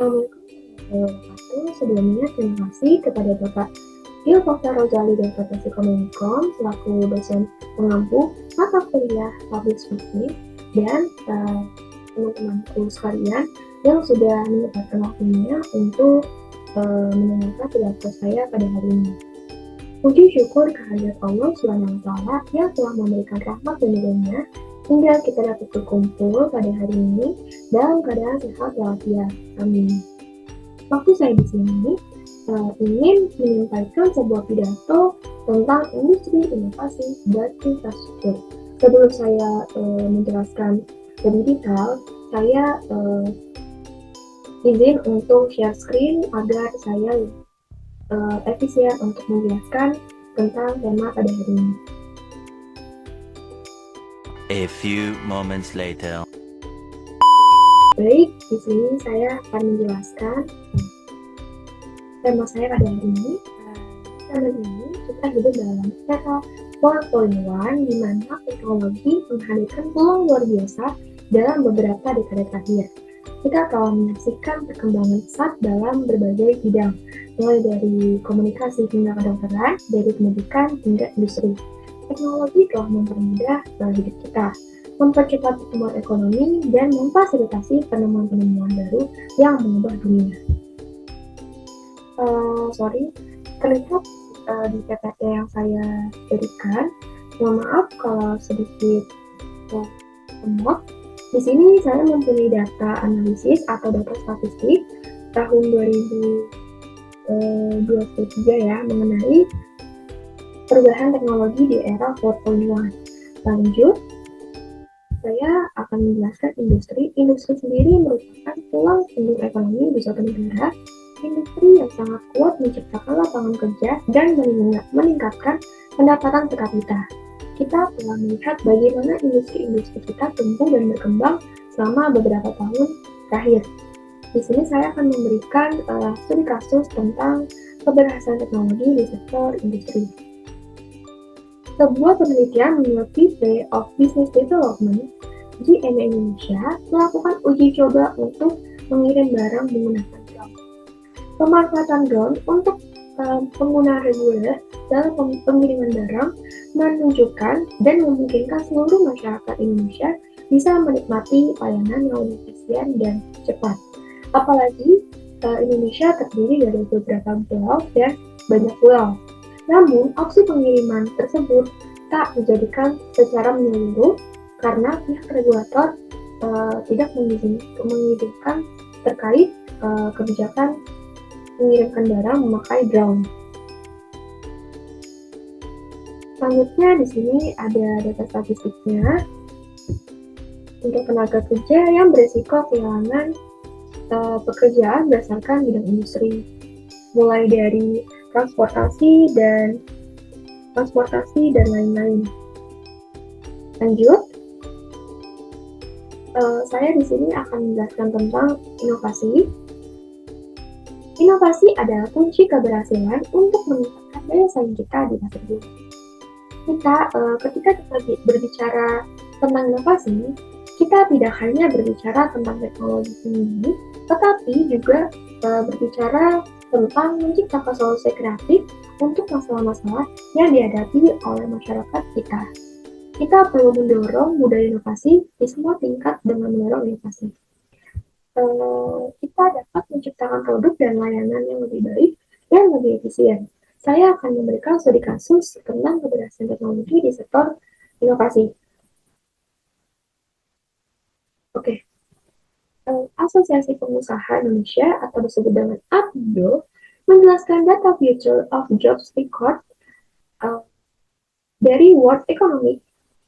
Assalamualaikum warahmatullahi wabarakatuh. Sebelumnya terima kasih kepada Bapak Dr. Rojali dan Profesi Komunikom selaku dosen pengampu mata kuliah Public Speaking dan teman-temanku sekalian yang sudah menyempatkan waktunya untuk mendengarkan pidato saya pada hari ini. Puji syukur kehadirat Allah Subhanahu wa Ta'ala yang telah memberikan rahmat dan ridhonya hingga kita dapat berkumpul pada hari ini dalam keadaan sehat walafiat. Amin. Waktu saya di sini ingin menyampaikan sebuah pidato tentang industri inovasi dan infrastruktur. Sebelum saya menjelaskan lebih detail, saya izin untuk share screen agar saya efisien untuk menjelaskan tentang tema pada hari ini. A few moments later. Baik, di sini saya akan menjelaskan tema saya pada hari ini. Tema ini kita hidup dalam era 4.1 di mana teknologi menghadirkan peluang luar biasa dalam beberapa dekade terakhir. Kita telah menyaksikan perkembangan pesat dalam berbagai bidang, mulai dari komunikasi hingga kedokteran, dari pendidikan hingga industri. Teknologi telah mempermudah hidup kita, mempercepat pertumbuhan ekonomi, dan memfasilitasi penemuan-penemuan baru yang mengubah dunia. Terlihat di PPT yang saya berikan, mohon maaf kalau sedikit lemot. Di sini saya mempunyai data analisis atau data statistik tahun 2023 ya, mengenai perubahan teknologi di era 4.1. Lanjut, saya akan menjelaskan industri. Industri sendiri merupakan tulang punggung ekonomi di suatu negara. Industri yang sangat kuat menciptakan lapangan kerja dan meningkatkan pendapatan per kapita. Kita telah melihat bagaimana industri-industri kita tumbuh dan berkembang selama beberapa tahun terakhir. Di sini saya akan memberikan studi kasus tentang keberhasilan teknologi di sektor industri. Sebuah penelitian menurut VP of Business Development GMA Indonesia melakukan uji coba untuk mengirim barang menggunakan drone. Pemanfaatan drone untuk penggunaan reguler dalam pengiriman barang menunjukkan dan memungkinkan seluruh masyarakat Indonesia bisa menikmati layanan yang lebih efisien dan cepat. Apalagi Indonesia terdiri dari beberapa pulau dan banyak pulau. Namun, opsi pengiriman tersebut tak dijadikan secara menyeluruh karena pihak regulator tidak mengizinkan terkait kebijakan mengirimkan barang memakai drone. Selanjutnya di sini ada data statistiknya untuk tenaga kerja yang berisiko kehilangan pekerjaan berdasarkan bidang industri, mulai dari transportasi dan lain-lain. Lanjut, saya di sini akan menjelaskan tentang inovasi. Inovasi adalah kunci keberhasilan untuk meningkatkan daya saing kita di masa depan. Ketika kita berbicara tentang inovasi, kita tidak hanya berbicara tentang teknologi ini, tetapi juga berbicara tentang menciptakan solusi kreatif untuk masalah-masalah yang dihadapi oleh masyarakat kita. Kita perlu mendorong budaya inovasi di semua tingkat dengan mendorong inovasi. Kita dapat menciptakan produk dan layanan yang lebih baik dan lebih efisien. Saya akan memberikan studi kasus tentang keberhasilan teknologi di sektor inovasi. Oke. Asosiasi Pengusaha Indonesia atau disebut dengan APINDO menjelaskan data Future of Jobs Record dari World Economic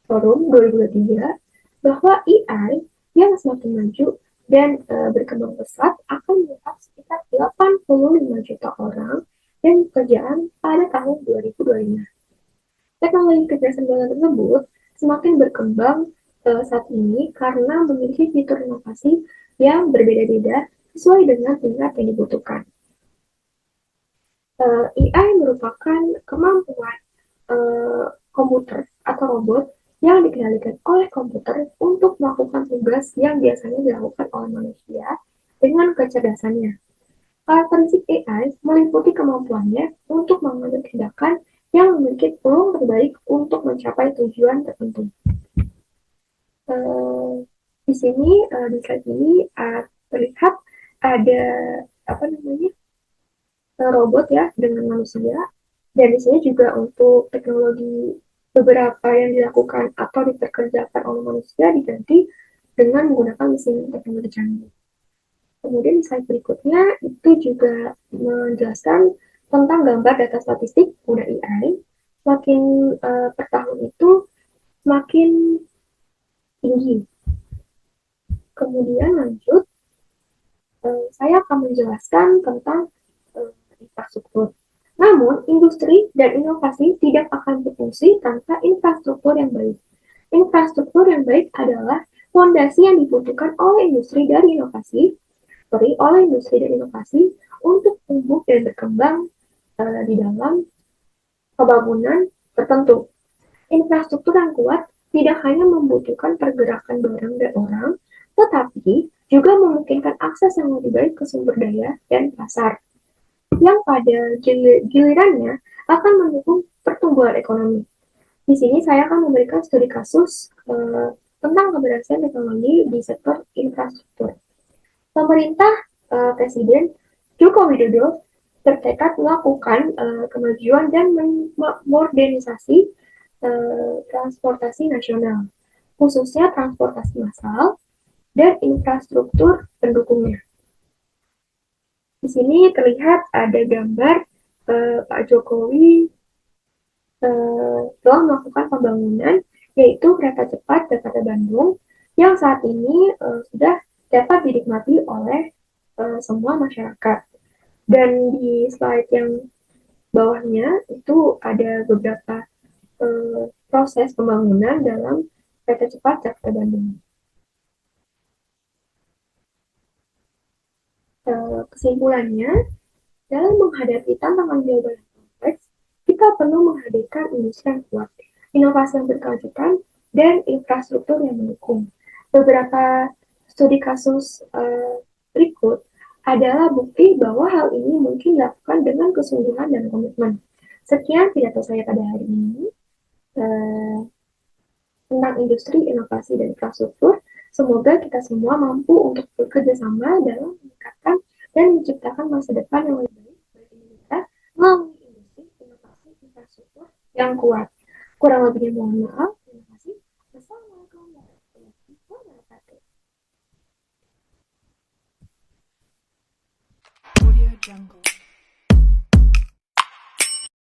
Forum 2023 bahwa AI yang semakin maju dan berkembang pesat akan menyerap sekitar 85 juta orang dan pekerjaan pada tahun 2025. Teknologi kecerdasan buatan tersebut semakin berkembang saat ini karena memiliki fitur inovasi yang berbeda-beda sesuai dengan tingkat yang dibutuhkan. AI merupakan kemampuan komputer atau robot yang dikendalikan oleh komputer untuk melakukan tugas yang biasanya dilakukan oleh manusia dengan kecerdasannya. Karakteristik AI meliputi kemampuannya untuk mengambil tindakan yang memiliki peluang terbaik untuk mencapai tujuan tertentu. Eh, di sini di slide ini terlihat ada apa namanya robot ya dengan manusia, dan di sini juga untuk teknologi beberapa yang dilakukan atau dikerjakan oleh manusia diganti dengan menggunakan mesin teknologi canggih. Kemudian di slide berikutnya itu juga menjelaskan tentang gambar data statistik udah AI. Semakin per tahun itu semakin tinggi. Kemudian lanjut, saya akan menjelaskan tentang infrastruktur. Namun, industri dan inovasi tidak akan berfungsi tanpa infrastruktur yang baik. Infrastruktur yang baik adalah fondasi yang dibutuhkan oleh industri dan inovasi, untuk tumbuh dan berkembang di dalam pembangunan tertentu. Infrastruktur yang kuat tidak hanya membutuhkan pergerakan barang dan orang, tetapi juga memungkinkan akses yang lebih baik ke sumber daya dan pasar, yang pada gilirannya akan mendukung pertumbuhan ekonomi. Di sini saya akan memberikan studi kasus tentang keberhasilan teknologi di sektor infrastruktur. Pemerintah Presiden Joko Widodo bertekad melakukan kemajuan dan modernisasi transportasi nasional, khususnya transportasi massal dan infrastruktur pendukungnya. Di sini terlihat ada gambar Pak Jokowi telah melakukan pembangunan, yaitu kereta cepat Jakarta-Bandung, yang saat ini sudah dapat dinikmati oleh semua masyarakat. Dan di slide yang bawahnya itu ada beberapa proses pembangunan dalam kereta cepat Jakarta-Bandung. Kesimpulannya, dalam menghadapi tantangan global yang kompleks, kita perlu menghadirkan industri yang kuat, inovasi yang berkelanjutan, dan infrastruktur yang mendukung. Beberapa studi kasus berikut adalah bukti bahwa hal ini mungkin dilakukan dengan kesungguhan dan komitmen. Sekian pidato saya pada hari ini tentang industri, inovasi, dan infrastruktur. Semoga kita semua mampu untuk bekerja sama dalam meningkatkan dan menciptakan masa depan yang lebih baik bagi kita melalui industri, inovasi, infrastruktur yang kuat. Kurang lebihnya mohon maaf. Terima kasih. Wassalamualaikum warahmatullahi wabarakatuh. Audio Jungle.